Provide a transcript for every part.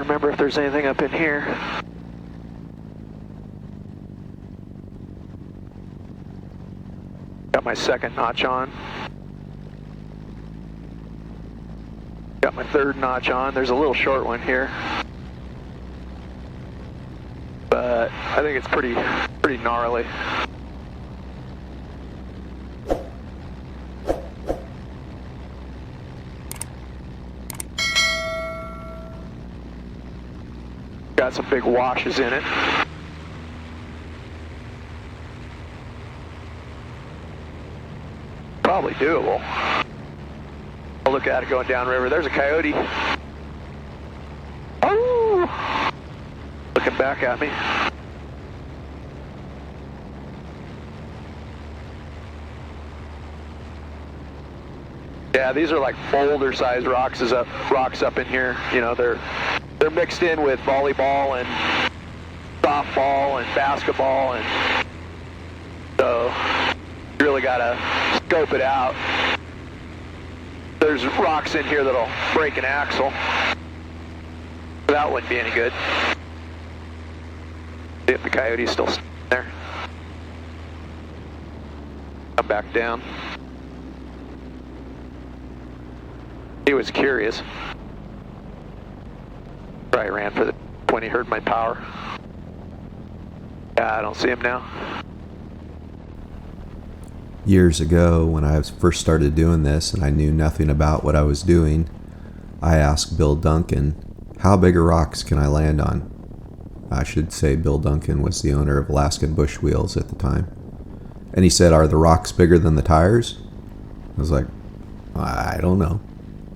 remember if there's anything up in here. Got my second notch on. Got my third notch on. There's a little short one here. But I think it's pretty gnarly. Got some big washes in it. Probably doable. I'll look at it going downriver. There's a coyote. Oh! Looking back at me. Yeah, these are like boulder-sized rocks up in here. You know, they're mixed in with volleyball and softball and basketball, and so you really gotta scope it out. There's rocks in here that'll break an axle. That wouldn't be any good. See if the coyote's still there. Come back down. He was curious. Probably ran for the when he heard my power. Yeah, I don't see him now. Years ago, when I first started doing this and I knew nothing about what I was doing, I asked Bill Duncan, how big of rocks can I land on? I should say Bill Duncan was the owner of Alaskan Bush Wheels at the time. And he said, are the rocks bigger than the tires? I was like, I don't know.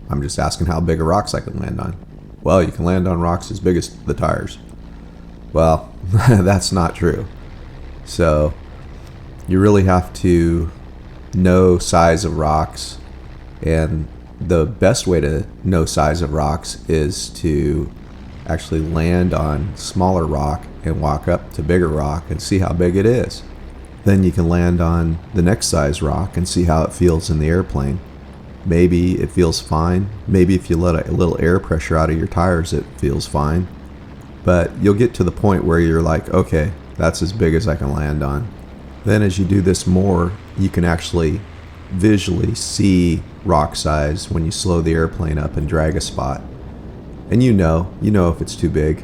I'm just asking how big of rocks I can land on. Well, you can land on rocks as big as the tires. Well, that's not true. So you really have to know size of rocks, and the best way to know size of rocks is to actually land on smaller rock and walk up to bigger rock and see how big it is. Then you can land on the next size rock and see how it feels in the airplane. Maybe it feels fine. Maybe if you let a little air pressure out of your tires, it feels fine. But you'll get to the point where you're like, okay, that's as big as I can land on. Then as you do this more, you can actually visually see rock size when you slow the airplane up and drag a spot. And you know if it's too big.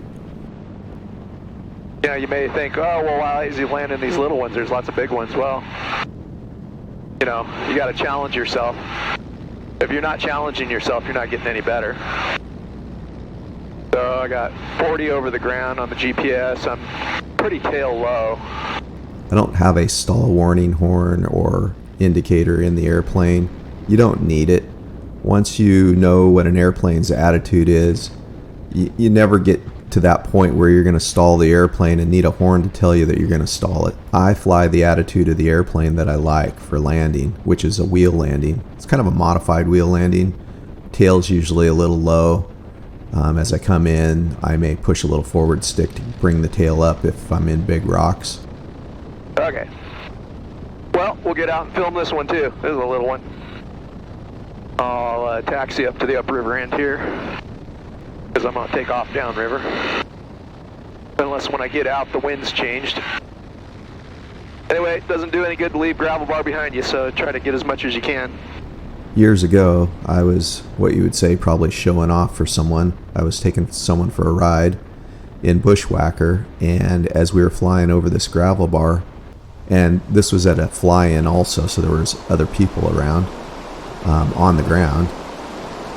You know, you may think, oh, well, why is he landing these little ones? There's lots of big ones. Well, you know, you got to challenge yourself. If you're not challenging yourself, you're not getting any better. So I got 40 over the ground on the GPS. I'm pretty tail low. I don't have a stall warning horn or indicator in the airplane. You don't need it. Once you know what an airplane's attitude is, you never get to that point where you're going to stall the airplane and need a horn to tell you that you're going to stall it. I fly the attitude of the airplane that I like for landing, which is a wheel landing. It's kind of a modified wheel landing. Tail's usually a little low. As I come in, I may push a little forward stick to bring the tail up if I'm in big rocks. Okay. Well, we'll get out and film this one too. This is a little one. I'll taxi up to the upriver end here, because I'm going to take off downriver. Unless when I get out, the wind's changed. Anyway, it doesn't do any good to leave gravel bar behind you, so try to get as much as you can. Years ago, I was what you would say probably showing off for someone. I was taking someone for a ride in Bushwhacker, and as we were flying over this gravel bar, and this was at a fly-in also, so there was other people around on the ground.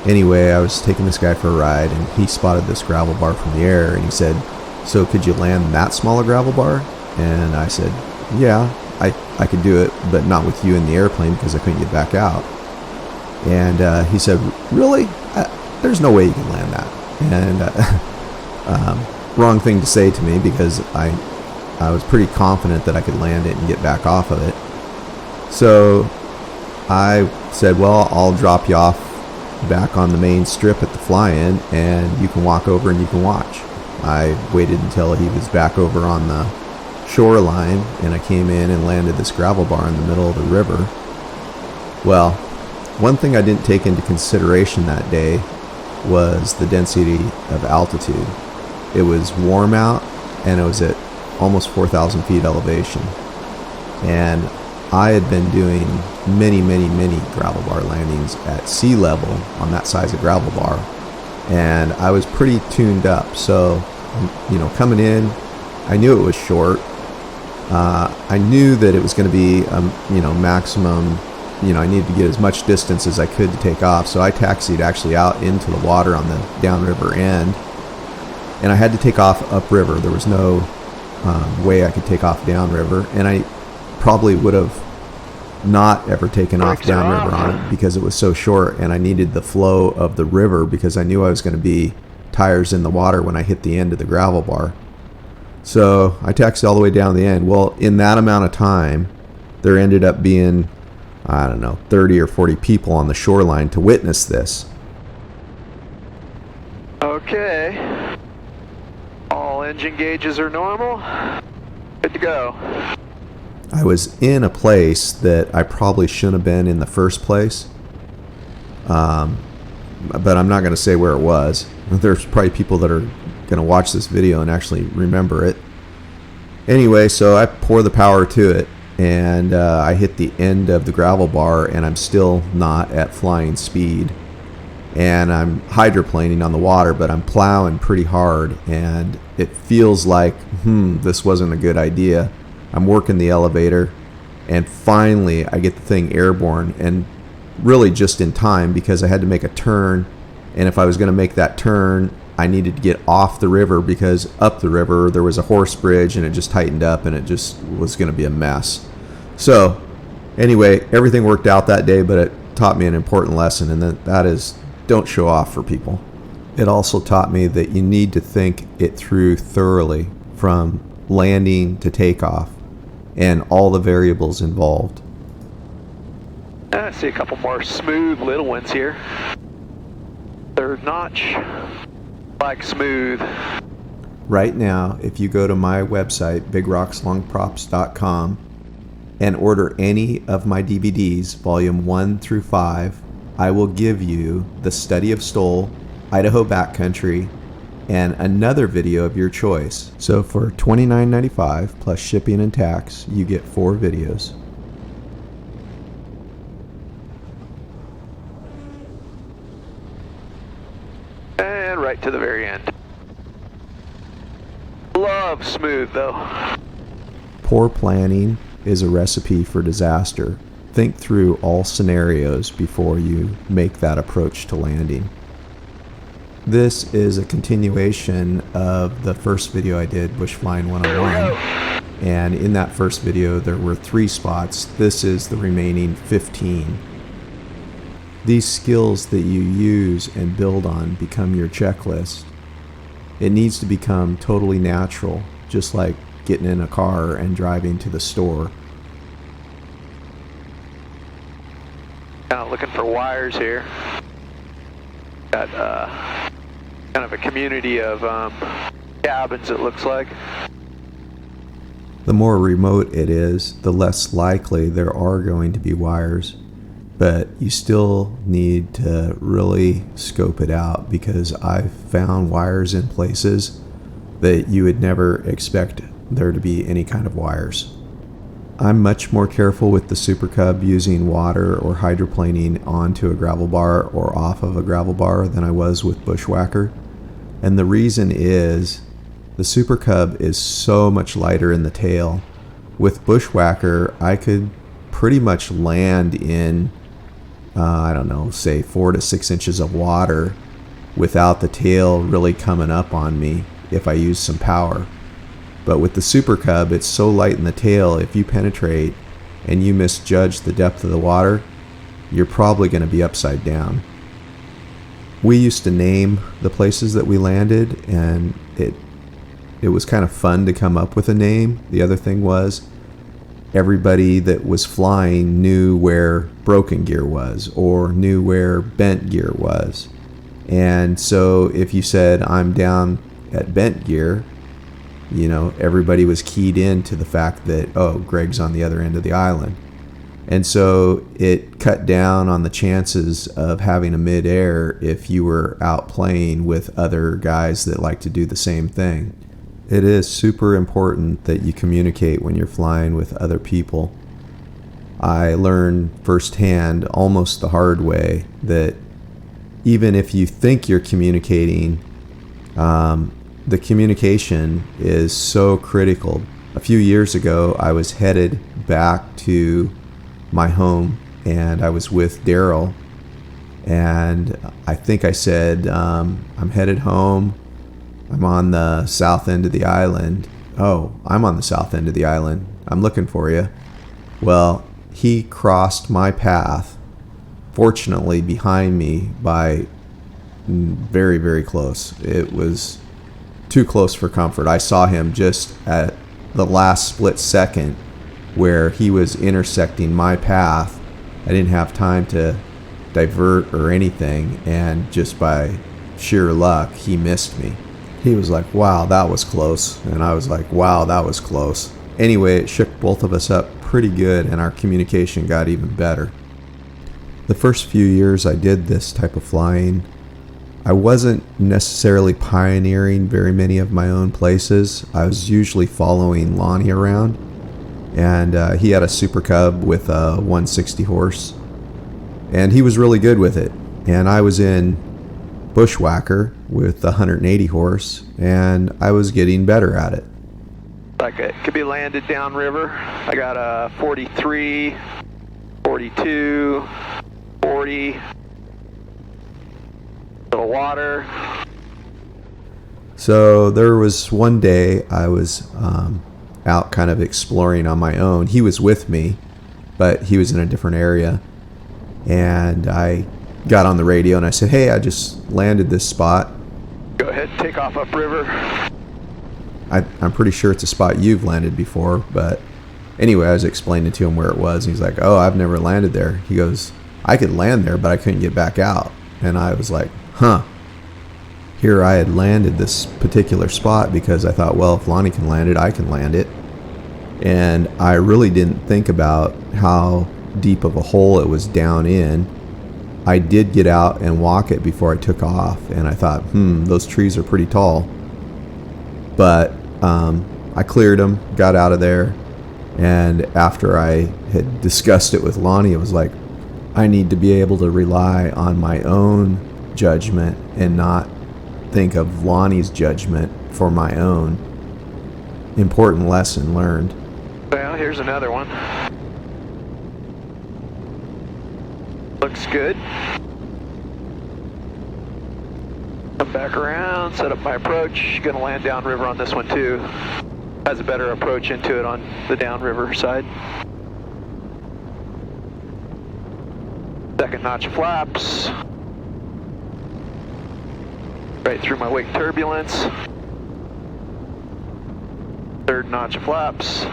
Anyway, I was taking this guy for a ride, and he spotted this gravel bar from the air, and he said, so could you land that smaller gravel bar? And I said, yeah, I could do it, but not with you in the airplane because I couldn't get back out. And he said, really? There's no way you can land that. And wrong thing to say to me, because I was pretty confident that I could land it and get back off of it. So I said, well, I'll drop you off back on the main strip at the fly-in, and you can walk over and you can watch. I waited until he was back over on the shoreline, and I came in and landed this gravel bar in the middle of the river. Well, one thing I didn't take into consideration that day was the density of altitude. It was warm out, and it was at almost 4,000 feet elevation. And I had been doing many gravel bar landings at sea level on that size of gravel bar, and I was pretty tuned up. So, coming in, I knew it was short. I knew that it was going to be, maximum. I needed to get as much distance as I could to take off. So I taxied actually out into the water on the downriver end, and I had to take off upriver. There was no way I could take off downriver, and I probably would have not ever taken off downriver on it because it was so short, and I needed the flow of the river because I knew I was going to be tires in the water when I hit the end of the gravel bar. So I taxied all the way down to the end. Well, in that amount of time, there ended up being, 30 or 40 people on the shoreline to witness this. Okay. All engine gauges are normal. Good to go. I was in a place that I probably shouldn't have been in the first place. But I'm not going to say where it was. There's probably people that are going to watch this video and actually remember it. Anyway, so I pour the power to it, and I hit the end of the gravel bar, and I'm still not at flying speed. And I'm hydroplaning on the water, but I'm plowing pretty hard, and it feels like, this wasn't a good idea. I'm working the elevator, and finally I get the thing airborne, and really just in time because I had to make a turn, and if I was going to make that turn, I needed to get off the river because up the river there was a horse bridge, and it just tightened up, and it just was going to be a mess. So anyway, everything worked out that day, but it taught me an important lesson, and that is, don't show off for people. It also taught me that you need to think it through thoroughly from landing to takeoff and all the variables involved. I see a couple more smooth little ones here. Third notch, like smooth. Right now, if you go to my website, bigrockslongprops.com, and order any of my DVDs, volume 1 through 5, I will give you the study of STOL, Idaho Backcountry, and another video of your choice. So for $29.95 plus shipping and tax, you get 4 videos. And right to the very end. Love smooth though. Poor planning is a recipe for disaster. Think through all scenarios before you make that approach to landing. This is a continuation of the first video I did, Bush Flying 101. And in that first video, there were 3 spots. This is the remaining 15. These skills that you use and build on become your checklist. It needs to become totally natural, just like getting in a car and driving to the store. Looking for wires here. Got kind of a community of cabins, it looks like. The more remote it is, the less likely there are going to be wires, but you still need to really scope it out because I've found wires in places that you would never expect there to be any kind of wires. I'm much more careful with the Super Cub using water or hydroplaning onto a gravel bar or off of a gravel bar than I was with Bushwhacker. And the reason is the Super Cub is so much lighter in the tail. With Bushwhacker, I could pretty much land in, say 4 to 6 inches of water without the tail really coming up on me if I use some power. But with the Super Cub, it's so light in the tail, if you penetrate and you misjudge the depth of the water, you're probably going to be upside down. We used to name the places that we landed, and it was kind of fun to come up with a name. The other thing was everybody that was flying knew where broken gear was or knew where bent gear was. And so if you said, I'm down at bent gear, everybody was keyed in to the fact that, oh, Greg's on the other end of the island. And so it cut down on the chances of having a midair if you were out playing with other guys that like to do the same thing. It is super important that you communicate when you're flying with other people. I learned firsthand, almost the hard way, that even if you think you're communicating, the communication is so critical. A few years ago, I was headed back to my home, and I was with Daryl, and I think I said, I'm headed home. I'm on the south end of the island. Oh, I'm on the south end of the island. I'm looking for you. Well, he crossed my path, fortunately behind me by very, very close. It was too close for comfort. I saw him just at the last split second where he was intersecting my path. I didn't have time to divert or anything, and just by sheer luck, he missed me. He was like, wow, that was close. And I was like, wow, that was close. Anyway, it shook both of us up pretty good, and our communication got even better. The first few years I did this type of flying, I wasn't necessarily pioneering very many of my own places. I was usually following Lonnie around, and he had a Super Cub with a 160 horse, and he was really good with it. And I was in Bushwhacker with 180 horse, and I was getting better at it. Like it could be landed downriver. I got a 43, 42, 40, little water. So there was one day I was out kind of exploring on my own. He was with me, but he was in a different area, and I got on the radio and I said, hey, I just landed this spot. Go ahead, take off upriver. I'm pretty sure it's a spot you've landed before, but anyway, I was explaining to him where it was, and he's like, oh, I've never landed there. He goes, I could land there, but I couldn't get back out. And I was like, huh. Here I had landed this particular spot because I thought, well, if Lonnie can land it, I can land it. And I really didn't think about how deep of a hole it was down in. I did get out and walk it before I took off, and I thought, those trees are pretty tall. But I cleared them, got out of there, and after I had discussed it with Lonnie, it was like, I need to be able to rely on my own judgment and not think of Lonnie's judgment for my own. Important lesson learned. Well, here's another one. Looks good. Come back around, set up my approach. Gonna land downriver on this one too. Has a better approach into it on the downriver side. Second notch of flaps. Right through my wake turbulence. Third notch of flaps.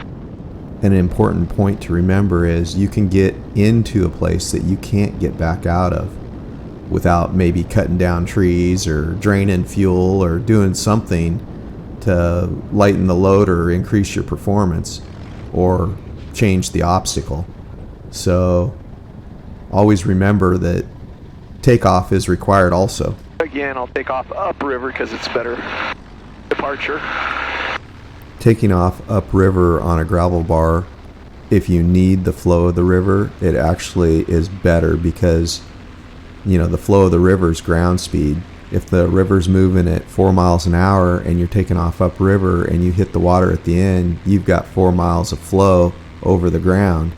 An important point to remember is you can get into a place that you can't get back out of without maybe cutting down trees or draining fuel or doing something to lighten the load or increase your performance or change the obstacle. So always remember that takeoff is required also. Again, I'll take off upriver because it's better departure. Taking off upriver on a gravel bar, if you need the flow of the river, it actually is better because, the flow of the river is ground speed. If the river's moving at 4 miles an hour and you're taking off upriver and you hit the water at the end, you've got 4 miles of flow over the ground,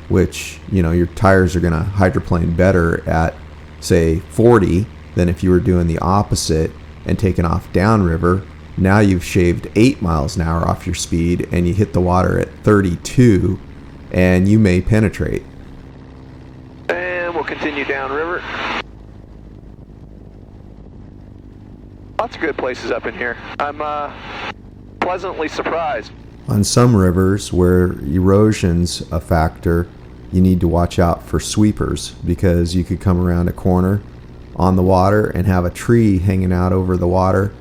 which, your tires are going to hydroplane better at, say, 40 than if you were doing the opposite and taking off downriver. Now you've shaved 8 miles an hour off your speed and you hit the water at 32 and you may penetrate. And we'll continue downriver. Lots of good places up in here. I'm pleasantly surprised. On some rivers where erosion's a factor, you need to watch out for sweepers because you could come around a corner on the water and have a tree hanging out over the water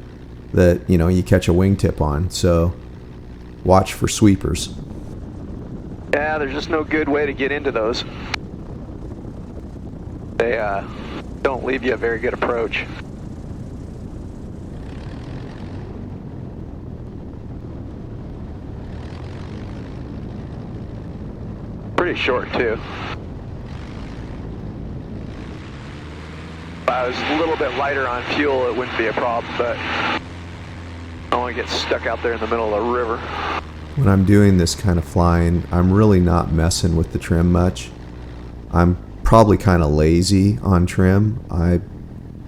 that you catch a wingtip on. So watch for sweepers. Yeah, there's just no good way to get into those. They don't leave you a very good approach. Pretty short too. If I was a little bit lighter on fuel, it wouldn't be a problem, but I don't want to get stuck out there in the middle of the river. When I'm doing this kind of flying, I'm really not messing with the trim much. I'm probably kind of lazy on trim. I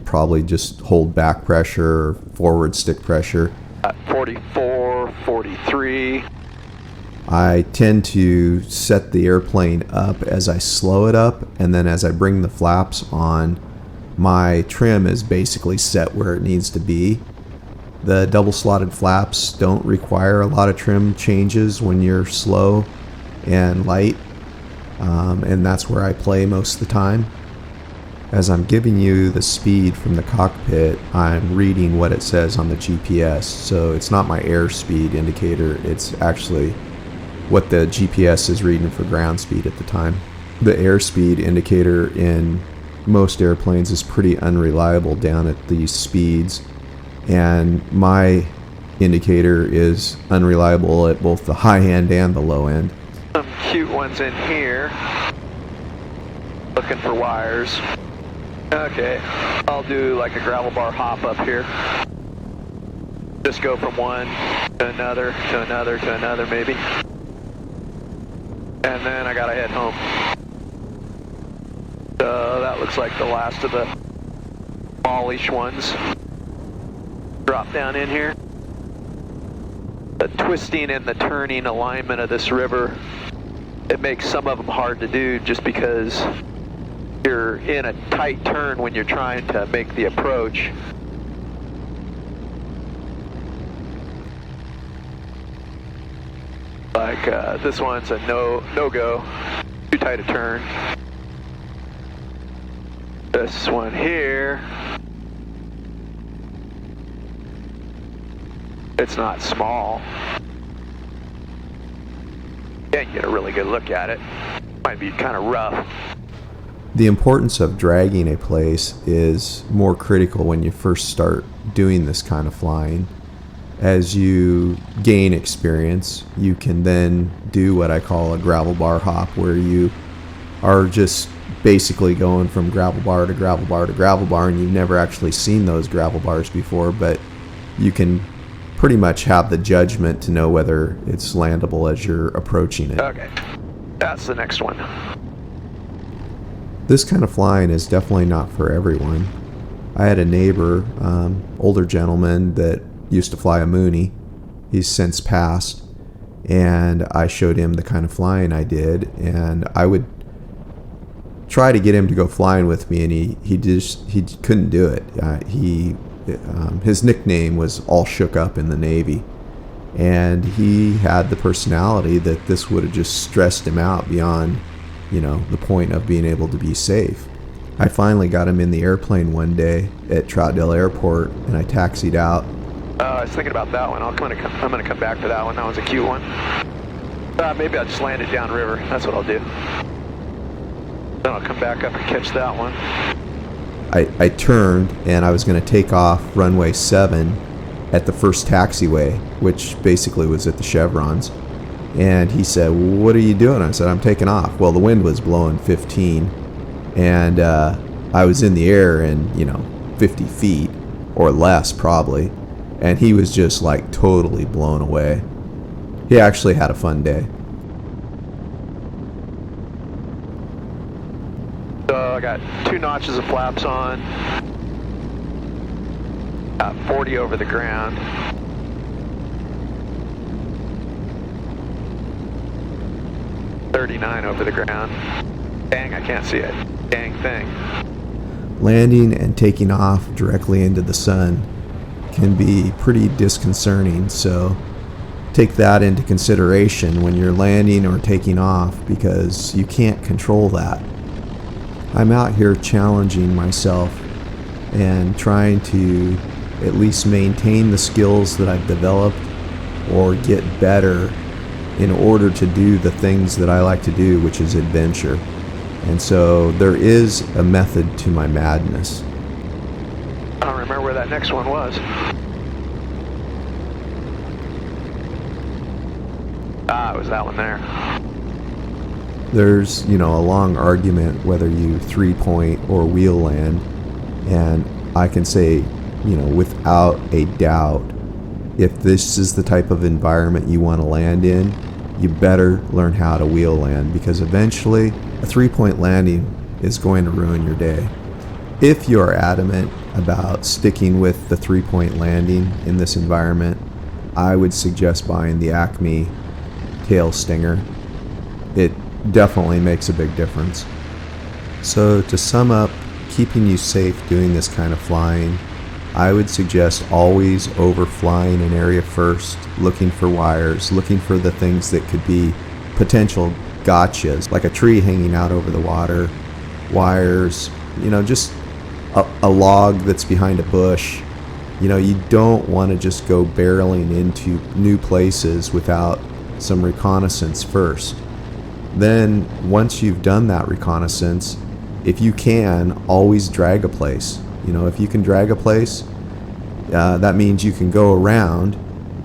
probably just hold back pressure or forward stick pressure. At 44, 43. I tend to set the airplane up as I slow it up, and then as I bring the flaps on, my trim is basically set where it needs to be. The double slotted flaps don't require a lot of trim changes when you're slow and light, and that's where I play most of the time. As I'm giving you the speed from the cockpit, I'm reading what it says on the GPS, so it's not my airspeed indicator, it's actually what the GPS is reading for ground speed at the time. The airspeed indicator in most airplanes is pretty unreliable down at these speeds, and my indicator is unreliable at both the high end and the low end. Some cute ones in here. Looking for wires. Okay, I'll do like a gravel bar hop up here. Just go from one to another, to another, to another maybe. And then I gotta head home. So that looks like the last of the smallish ones. Drop down in here. The twisting and the turning alignment of this river, it makes some of them hard to do just because you're in a tight turn when you're trying to make the approach. Like this one's a no-go, too tight a turn. This one here, it's not small. Can't get a really good look at it. Might be kind of rough. The importance of dragging a place is more critical when you first start doing this kind of flying. As you gain experience, you can then do what I call a gravel bar hop, where you are just basically going from gravel bar to gravel bar to gravel bar, and you've never actually seen those gravel bars before, but you can pretty much have the judgment to know whether it's landable as you're approaching it. Okay, that's the next one. This kind of flying is definitely not for everyone. I had a neighbor, older gentleman that used to fly a Mooney. He's since passed, and I showed him the kind of flying I did, and I would try to get him to go flying with me, and he couldn't do it. His nickname was All Shook Up in the Navy, and he had the personality that this would have just stressed him out beyond, the point of being able to be safe. I finally got him in the airplane one day at Troutdale Airport, and I taxied out. I was thinking about that one. I'm gonna come back to that one. That one's a cute one. Maybe I'll just land it downriver. That's what I'll do. Then I'll come back up and catch that one. I turned, and I was going to take off runway 7 at the first taxiway, which basically was at the chevrons. And he said, "What are you doing?" I said, "I'm taking off." Well, the wind was blowing 15, and I was in the air in 50 feet or less probably, and he was just like totally blown away. He actually had a fun day. So I got 2 notches of flaps on, 40 over the ground. $39 over the ground. Dang, I can't see it. Dang thing. Landing and taking off directly into the sun can be pretty disconcerting, so take that into consideration when you're landing or taking off, because you can't control that. I'm out here challenging myself and trying to at least maintain the skills that I've developed or get better in order to do the things that I like to do, which is adventure. And so there is a method to my madness. I don't remember where that next one was. Ah, it was that one there. There's, a long argument whether you 3-point or wheel land, and I can say, without a doubt, if this is the type of environment you want to land in, you better learn how to wheel land, because eventually a 3-point landing is going to ruin your day. If you are adamant about sticking with the 3-point landing in this environment, I would suggest buying the Acme Tail Stinger. It definitely makes a big difference. So to sum up, keeping you safe doing this kind of flying, I would suggest always overflying an area first, looking for wires, looking for the things that could be potential gotchas, like a tree hanging out over the water, wires, just a log that's behind a bush. You don't want to just go barreling into new places without some reconnaissance first. Then once you've done that reconnaissance, if you can, always drag a place. If you can drag a place, that means you can go around.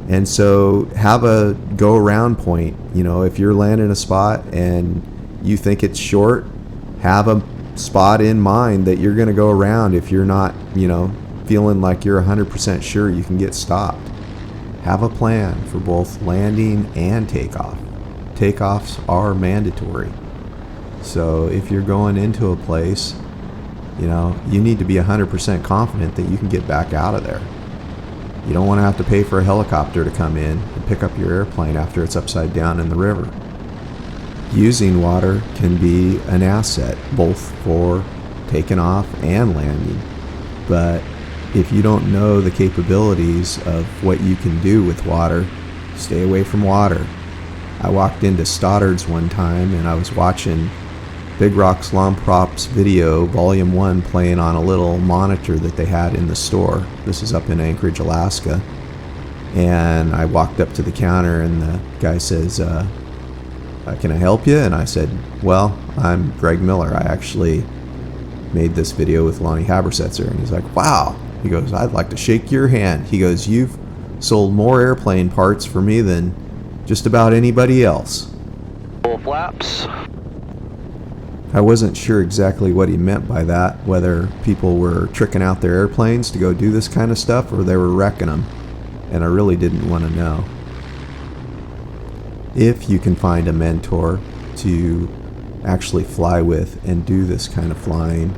And so have a go around point. If you're landing a spot and you think it's short, have a spot in mind that you're going to go around if you're not, feeling like you're 100% sure you can get stopped. Have a plan for both landing and takeoff. Takeoffs are mandatory. So if you're going into a place, you need to be 100% confident that you can get back out of there. You don't want to have to pay for a helicopter to come in and pick up your airplane after it's upside down in the river. Using water can be an asset, both for taking off and landing. But if you don't know the capabilities of what you can do with water, stay away from water. I walked into Stoddard's one time and I was watching Big Rock Slalom Props video volume 1 playing on a little monitor that they had in the store. This is up in Anchorage, Alaska. And I walked up to the counter and the guy says, can I help you? And I said, well, I'm Greg Miller. I actually made this video with Lonnie Habersetzer. And he's like, wow. He goes, I'd like to shake your hand. He goes, you've sold more airplane parts for me than just about anybody else. Full flaps. I wasn't sure exactly what he meant by that, whether people were tricking out their airplanes to go do this kind of stuff or they were wrecking them, and I really didn't want to know. If you can find a mentor to actually fly with and do this kind of flying,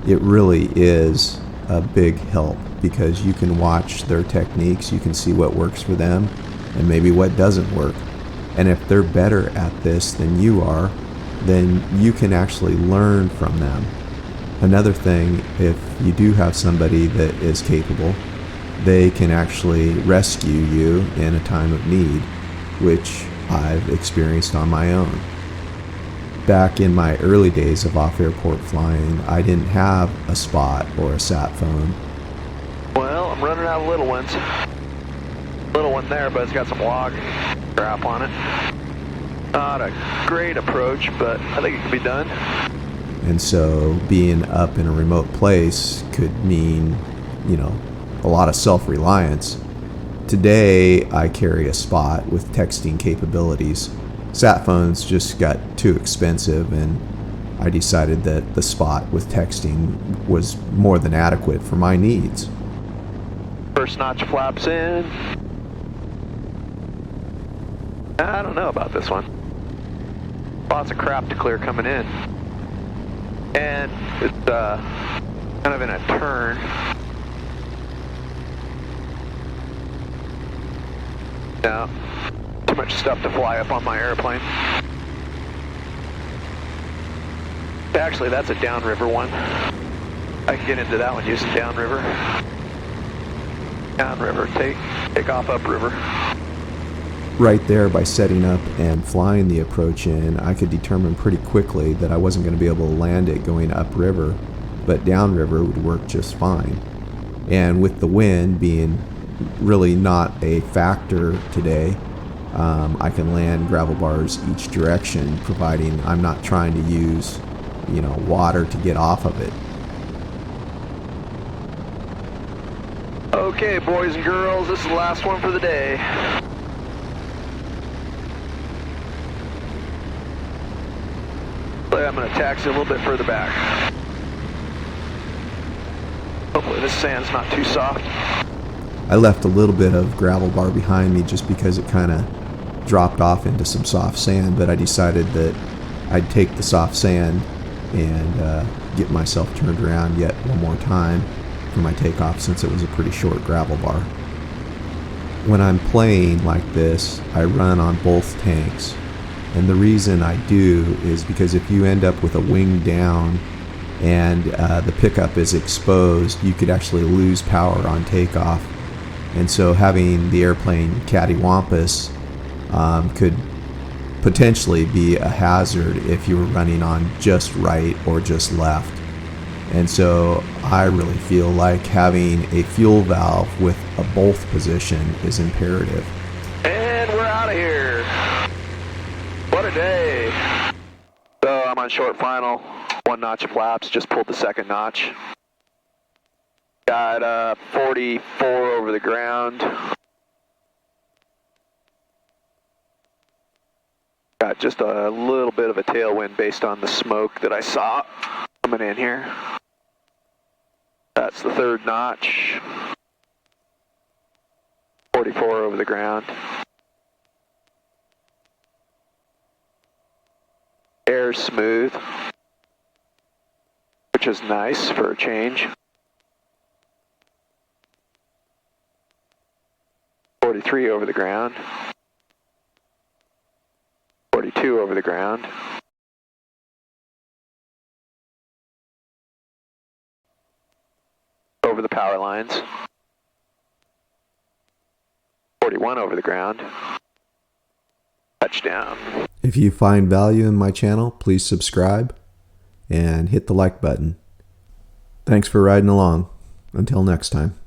it really is a big help, because you can watch their techniques, you can see what works for them and maybe what doesn't work. And if they're better at this than you are, then you can actually learn from them. Another thing, if you do have somebody that is capable, they can actually rescue you in a time of need, which I've experienced on my own. Back in my early days of off-airport flying, I didn't have a spot or a sat phone. Well, I'm running out of little ones. Little one there, but it's got some log crap on it. Not a great approach, but I think it can be done. And so being up in a remote place could mean, a lot of self-reliance. Today, I carry a spot with texting capabilities. Sat phones just got too expensive, and I decided that the spot with texting was more than adequate for my needs. First notch flaps in. I don't know about this one. Lots of crap to clear coming in. And it's kind of in a turn. Yeah, too much stuff to fly up on my airplane. Actually, that's a downriver one. I can get into that one using downriver. Downriver, take off upriver. Right there, by setting up and flying the approach in, I could determine pretty quickly that I wasn't going to be able to land it going upriver, but downriver would work just fine. And with the wind being really not a factor today, I can land gravel bars each direction, providing I'm not trying to use, water to get off of it. Okay, boys and girls, this is the last one for the day. I'm going to taxi a little bit further back. Hopefully this sand's not too soft. I left a little bit of gravel bar behind me just because it kind of dropped off into some soft sand, but I decided that I'd take the soft sand and get myself turned around yet one more time for my takeoff, since it was a pretty short gravel bar. When I'm playing like this, I run on both tanks, and the reason I do is because if you end up with a wing down and the pickup is exposed, you could actually lose power on takeoff. And so having the airplane cattywampus could potentially be a hazard if you were running on just right or just left. And so I really feel like having a fuel valve with a both position is imperative. And we're out of here. What a day. So I'm on short final, 1 notch of flaps, just pulled the 2nd notch. Got 44 over the ground. Got just a little bit of a tailwind based on the smoke that I saw coming in here. That's the 3rd notch. 44 over the ground. Air's smooth, which is nice for a change. 43 over the ground. 42 over the ground. Over the power lines. 41 over the ground. Touchdown. If you find value in my channel, please subscribe and hit the like button. Thanks for riding along. Until next time.